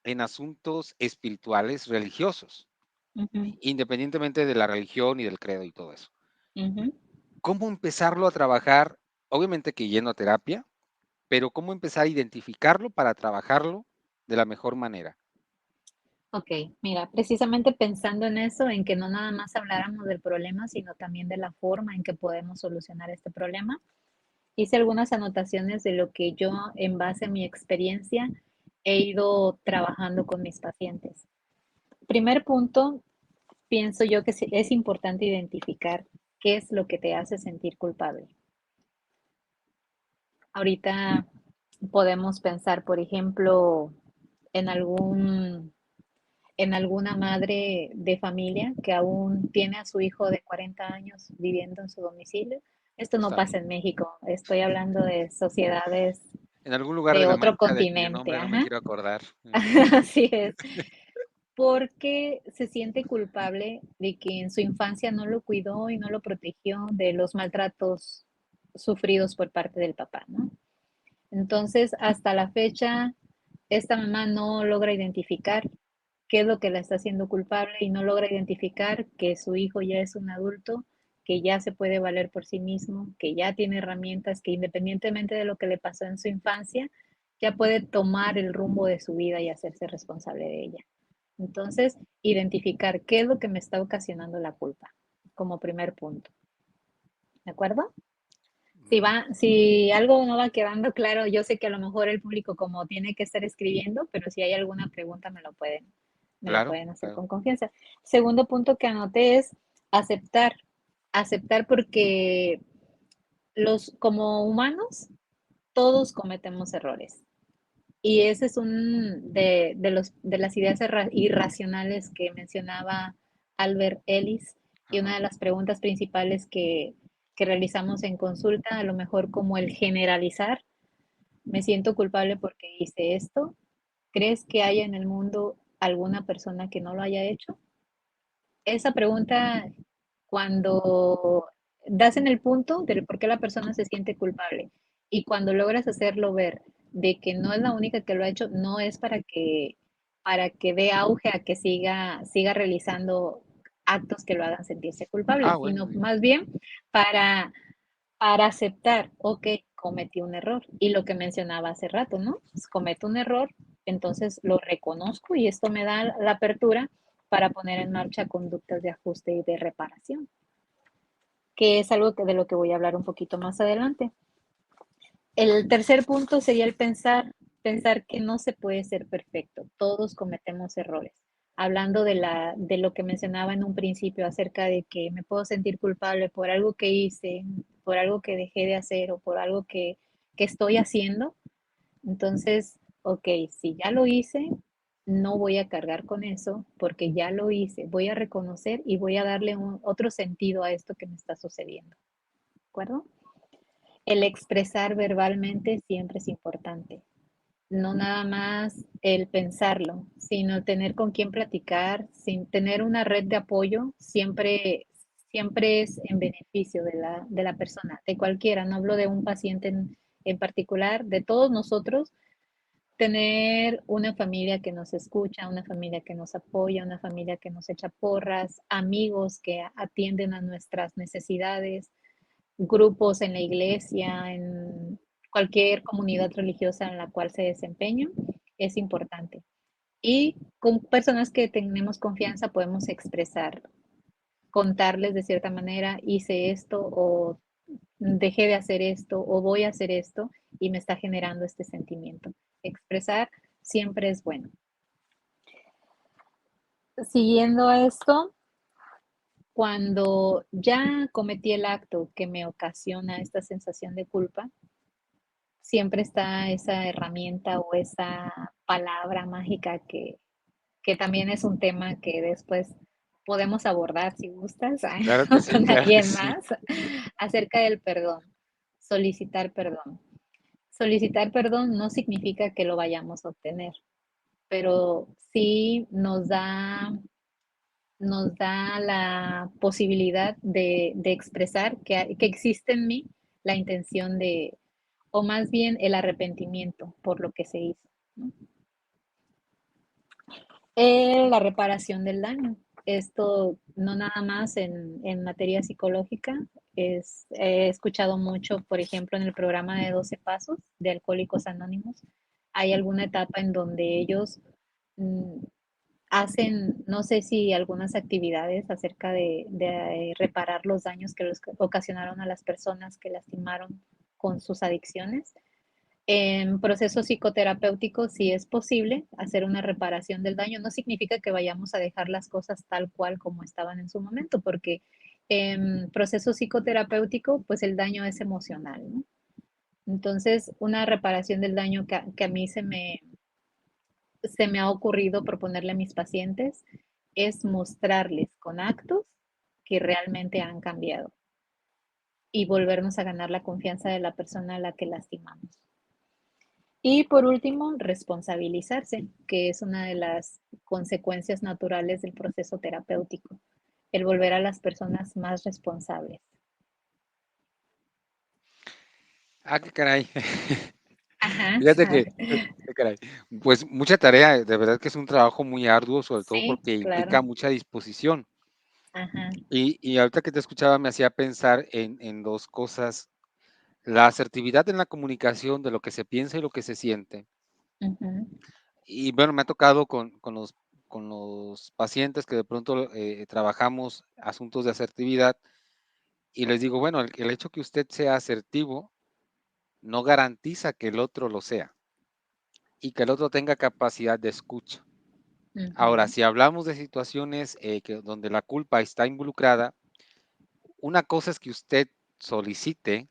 en asuntos espirituales religiosos, ujú, independientemente de la religión y del credo y todo eso. ujú. ¿Cómo empezarlo a trabajar? Obviamente que yendo a terapia, pero ¿cómo empezar a identificarlo para trabajarlo de la mejor manera? Ok, mira, precisamente pensando en eso, en que no nada más habláramos del problema, sino también de la forma en que podemos solucionar este problema, hice algunas anotaciones de lo que yo, en base a mi experiencia, he ido trabajando con mis pacientes. Primer punto, pienso yo que es importante identificar qué es lo que te hace sentir culpable. Ahorita podemos pensar, por ejemplo, en alguna madre de familia que aún tiene a su hijo de 40 años viviendo en su domicilio. Esto no Está pasa bien. en México, estoy hablando de sociedades En algún lugar de de la otro mancha de cuyo continente, nombre no me ajá, quiero acordar. así es, porque se siente culpable de que en su infancia no lo cuidó y no lo protegió de los maltratos sufridos por parte del papá, ¿no? Entonces, hasta la fecha, esta mamá no logra identificar qué es lo que la está haciendo culpable y no logra identificar que su hijo ya es un adulto, que ya se puede valer por sí mismo, que ya tiene herramientas, que independientemente de lo que le pasó en su infancia, ya puede tomar el rumbo de su vida y hacerse responsable de ella. Entonces, identificar qué es lo que me está ocasionando la culpa, como primer punto. ¿De acuerdo? Si algo no va quedando claro, yo sé que a lo mejor el público como tiene que estar escribiendo, pero si hay alguna pregunta me lo Claro, pueden hacer claro. con confianza. Segundo punto que anoté es aceptar, aceptar porque como humanos todos cometemos errores. Y ese es de las ideas irracionales que mencionaba Albert Ellis y una Ajá. de las preguntas principales que realizamos en consulta, a lo mejor como el generalizar, me siento culpable porque hice esto. ¿Crees que haya en el mundo alguna persona que no lo haya hecho? Esa pregunta, cuando das en el punto del por qué la persona se siente culpable y cuando logras hacerlo ver de que no es la única que lo ha hecho, no es para que dé auge a que siga realizando actos que lo hagan sentirse culpable, Ah, bueno, sino muy bien. más bien para, para aceptar, ok, cometí un error. Y lo que mencionaba hace rato, ¿no? Pues cometo un error, entonces lo reconozco y esto me da la apertura para poner en marcha conductas de ajuste y de reparación, que es algo de lo que voy a hablar un poquito más adelante. El tercer punto sería el pensar, pensar que no se puede ser perfecto, todos cometemos errores. Hablando de lo que mencionaba en un principio acerca de que me puedo sentir culpable por algo que hice, por algo que dejé de hacer o por algo que estoy haciendo. Entonces, ok, si ya lo hice, no voy a cargar con eso porque ya lo hice. Voy a reconocer y voy a darle otro sentido a esto que me está sucediendo. ¿De acuerdo? El expresar verbalmente siempre es importante. No nada más el pensarlo, sino tener con quién platicar, sin tener una red de apoyo, siempre es en beneficio de la persona, de cualquiera. No hablo de un paciente en particular, de todos nosotros, tener una familia que nos escucha, una familia que nos apoya, una familia que nos echa porras, amigos que atienden a nuestras necesidades, grupos en la iglesia, en cualquier comunidad religiosa en la cual se desempeña, es importante. Y con personas que tenemos confianza podemos expresar, contarles de cierta manera, hice esto o dejé de hacer esto o voy a hacer esto y me está generando este sentimiento. Expresar siempre es bueno. Siguiendo esto, cuando ya cometí el acto que me ocasiona esta sensación de culpa, siempre está esa herramienta o esa palabra mágica que también es un tema que después podemos abordar si gustas Claro que sí, con claro que alguien sí. más acerca del perdón, solicitar perdón. Solicitar perdón no significa que lo vayamos a obtener, pero sí nos da la posibilidad de expresar que existe en mí la intención de, o más bien el arrepentimiento por lo que se hizo. ¿No? La reparación del daño. Esto no nada más en materia psicológica. He escuchado mucho, por ejemplo, en el programa de 12 Pasos de Alcohólicos Anónimos. Hay alguna etapa en donde ellos mm, hacen, no sé si algunas actividades acerca de reparar los daños que les ocasionaron a las personas que lastimaron con sus adicciones. En procesos psicoterapéuticos, si es posible hacer una reparación del daño, no significa que vayamos a dejar las cosas tal cual como estaban en su momento, porque en proceso psicoterapéutico, pues el daño es emocional, ¿no? Entonces, una reparación del daño que a mí se me ha ocurrido proponerle a mis pacientes es mostrarles con actos que realmente han cambiado y volvernos a ganar la confianza de la persona a la que lastimamos. Y por último, responsabilizarse, que es una de las consecuencias naturales del proceso terapéutico, el volver a las personas más responsables. Ah, qué caray. Ajá, Fíjate que, qué caray. Pues mucha tarea, de verdad que es un trabajo muy arduo, sobre todo sí, porque claro. implica mucha disposición. Ajá, Y ahorita que te escuchaba me hacía pensar en dos cosas. La asertividad en la comunicación de lo que se piensa y lo que se siente. ujú, Y bueno, me ha tocado con los pacientes que de pronto trabajamos asuntos de asertividad y les digo, bueno, el hecho que usted sea asertivo no garantiza que el otro lo sea y que el otro tenga capacidad de escucha. Ahora, ujú. si hablamos de situaciones donde la culpa está involucrada, una cosa es que usted solicite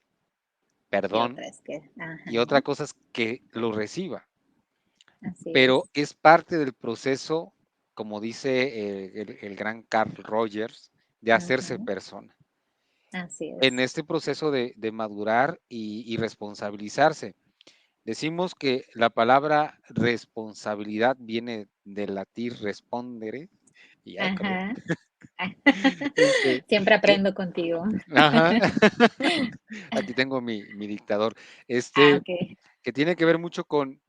Y perdón otra es que, ajá, y otra cosa es que lo reciba, así pero es. es parte del proceso, como dice el gran Carl Rogers, de hacerse Ujú, persona. así En es. este proceso de madurar y responsabilizarse. Decimos que la palabra responsabilidad viene del latín respondere, y ay, caray, Ajá. este, Siempre que, aprendo contigo. ajá, aquí tengo mi dictador, Ah, este, ok. que tiene que ver mucho con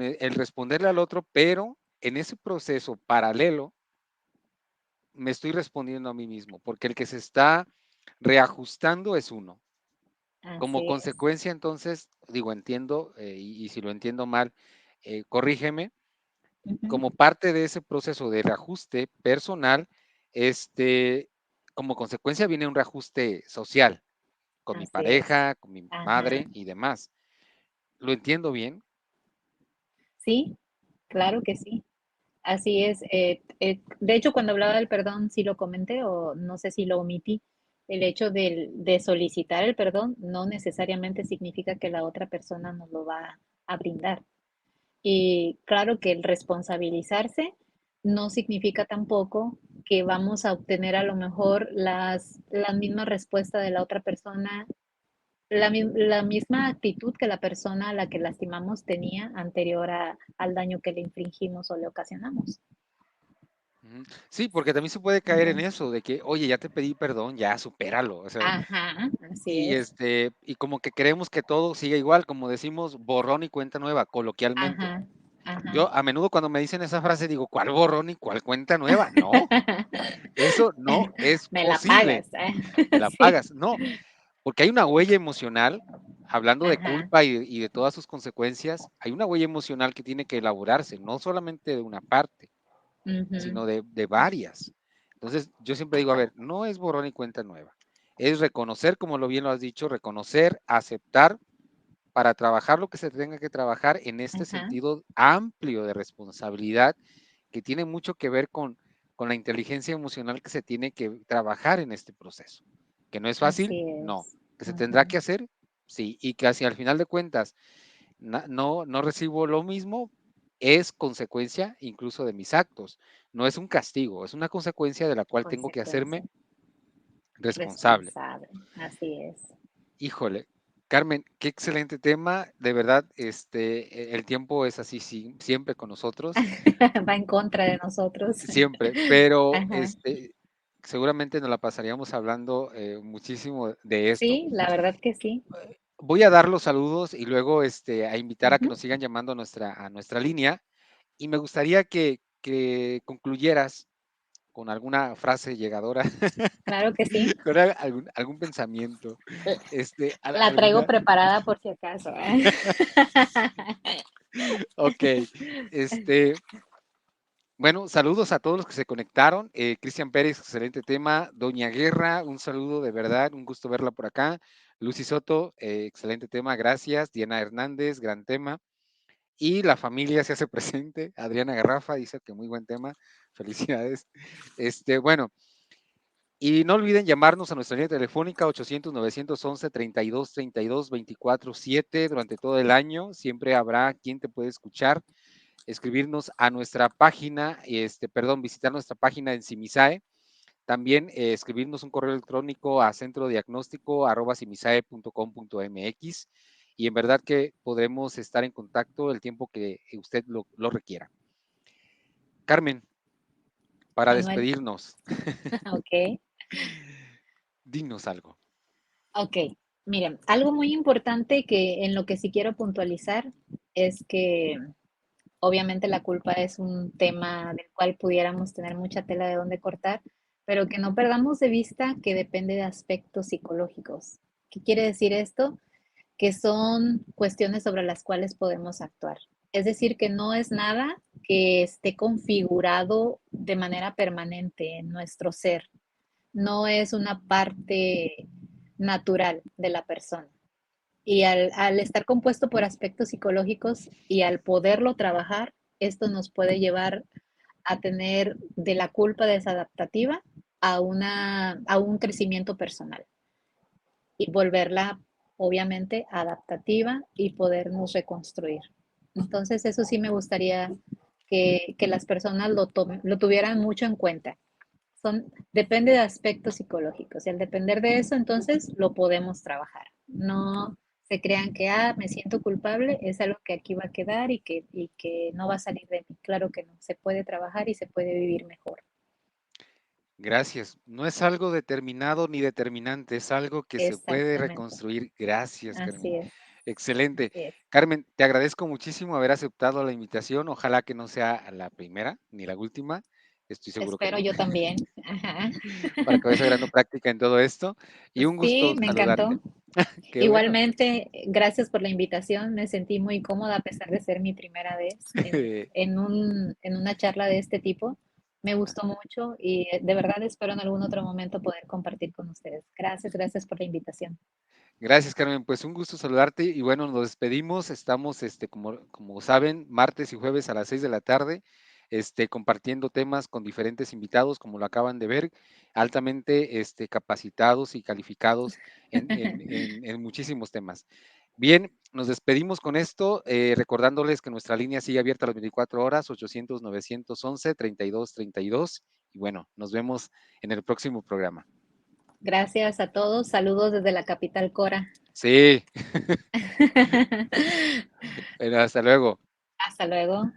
el responderle al otro, pero en ese proceso paralelo me estoy respondiendo a mí mismo, porque el que se está reajustando es uno. Como Así es. consecuencia, entonces, digo, entiendo, y si lo entiendo mal, corrígeme, Ujú, como parte de ese proceso de reajuste personal, este, como consecuencia viene un reajuste social con mi así es. pareja, con mi Ajá. madre y demás. ¿Lo entiendo bien? Sí, claro que sí. Así es. De hecho, cuando hablaba del perdón, sí lo comenté o no sé si lo omití. El hecho de solicitar el perdón no necesariamente significa que la otra persona nos lo va a brindar. Y claro que el responsabilizarse no significa tampoco que vamos a obtener a lo mejor la misma respuesta de la otra persona, la misma actitud que la persona a la que lastimamos tenía anterior al daño que le infringimos o le ocasionamos. Ujú. Sí, porque también se puede caer en Ujú. eso de que, oye, ya te pedí perdón, ya supéralo. O sea, Ajá, así y es. y como que queremos que todo siga igual, como decimos, borrón y cuenta nueva, coloquialmente. Ajá, ajá. Yo a menudo cuando me dicen esa frase digo, ¿cuál borrón y cuál cuenta nueva? No, eso no es Me la posible. pagas, ¿eh? Me la Sí. pagas. No, porque hay una huella emocional, hablando de Ajá. culpa y de todas sus consecuencias, hay una huella emocional que tiene que elaborarse, no solamente de una parte, Ujú. sino de varias. Entonces, yo siempre digo, a ver, no es borrón y cuenta nueva, es reconocer, como lo bien lo has dicho, reconocer, aceptar para trabajar lo que se tenga que trabajar en este Ajá. sentido amplio de responsabilidad que tiene mucho que ver con la inteligencia emocional que se tiene que trabajar en este proceso. Que no es fácil, Así no. es. Que se tendrá Ujú. que hacer, sí. Y que hacia al final de cuentas no recibo lo mismo, es consecuencia incluso de mis actos. No es un castigo, es una consecuencia de la cual tengo que hacerme Consecuencia. responsable. Responsable. Así es. Híjole, Carmen, qué excelente tema. De verdad, el tiempo es así siempre con nosotros, Va en contra de nosotros. siempre, pero Ajá. seguramente nos la pasaríamos hablando muchísimo de esto. Sí, la verdad que sí. Voy a dar los saludos y luego a invitar a que Ujú. nos sigan llamando a nuestra línea y me gustaría que concluyeras con alguna frase llegadora, Claro que sí. con algún pensamiento, La traigo alguna. preparada por si acaso, ¿eh? Ok, este, bueno, saludos a todos los que se conectaron. Cristian Pérez, excelente tema. Doña Guerra, un saludo de verdad, un gusto verla por acá. Lucy Soto, excelente tema, gracias. Diana Hernández, gran tema. Y la familia se hace presente. Adriana Garrafa dice que muy buen tema. Felicidades. Bueno, y no olviden llamarnos a nuestra línea telefónica 800-911-3232-24-7 durante todo el año. Siempre habrá quien te puede escuchar, escribirnos a nuestra página, visitar nuestra página en Simisae. También escribirnos un correo electrónico a centrodiagnóstico@simisae.com.mx y en verdad que podremos estar en contacto el tiempo que usted lo requiera. Carmen, para Manuel, despedirnos, ok. dinos algo. Ok, miren, algo muy importante que en lo que sí quiero puntualizar es que obviamente la culpa es un tema del cual pudiéramos tener mucha tela de dónde cortar, pero que no perdamos de vista que depende de aspectos psicológicos. ¿Qué quiere decir esto? Que son cuestiones sobre las cuales podemos actuar. Es decir, que no es nada que esté configurado de manera permanente en nuestro ser, no es una parte natural de la persona. Y al estar compuesto por aspectos psicológicos y al poderlo trabajar, esto nos puede llevar a tener de la culpa desadaptativa a un crecimiento personal y volverla, obviamente, adaptativa y podernos reconstruir. Entonces, eso sí me gustaría que las personas lo tuvieran mucho en cuenta. Depende de aspectos psicológicos y al depender de eso, entonces lo podemos trabajar. No se crean que, me siento culpable, es algo que aquí va a quedar y que no va a salir de mí. Claro que no, se puede trabajar y se puede vivir mejor. Gracias. No es algo determinado ni determinante, es algo que se puede Exactamente, reconstruir. Gracias, así Carmen. es, Excelente. así es. Carmen, te agradezco muchísimo haber aceptado la invitación. Ojalá que no sea la primera ni la última. Estoy seguro que Espero no, yo también. Ajá. para que vayas agarrando práctica en todo esto. Y un Sí, gusto me saludarte. encantó. Qué bueno. Igualmente, gracias por la invitación. Me sentí muy cómoda a pesar de ser mi primera vez en una charla de este tipo. Me gustó mucho y de verdad espero en algún otro momento poder compartir con ustedes. Gracias, gracias por la invitación. Gracias, Carmen. Pues un gusto saludarte y bueno, nos despedimos. Estamos, como saben, martes y jueves a las 6 de la tarde, compartiendo temas con diferentes invitados, como lo acaban de ver, altamente, capacitados y calificados en muchísimos temas. Bien, nos despedimos con esto, recordándoles que nuestra línea sigue abierta a las 24 horas, 800-911-3232. Y bueno, nos vemos en el próximo programa. Gracias a todos. Saludos desde la capital Cora. Sí, pero hasta luego. Hasta luego.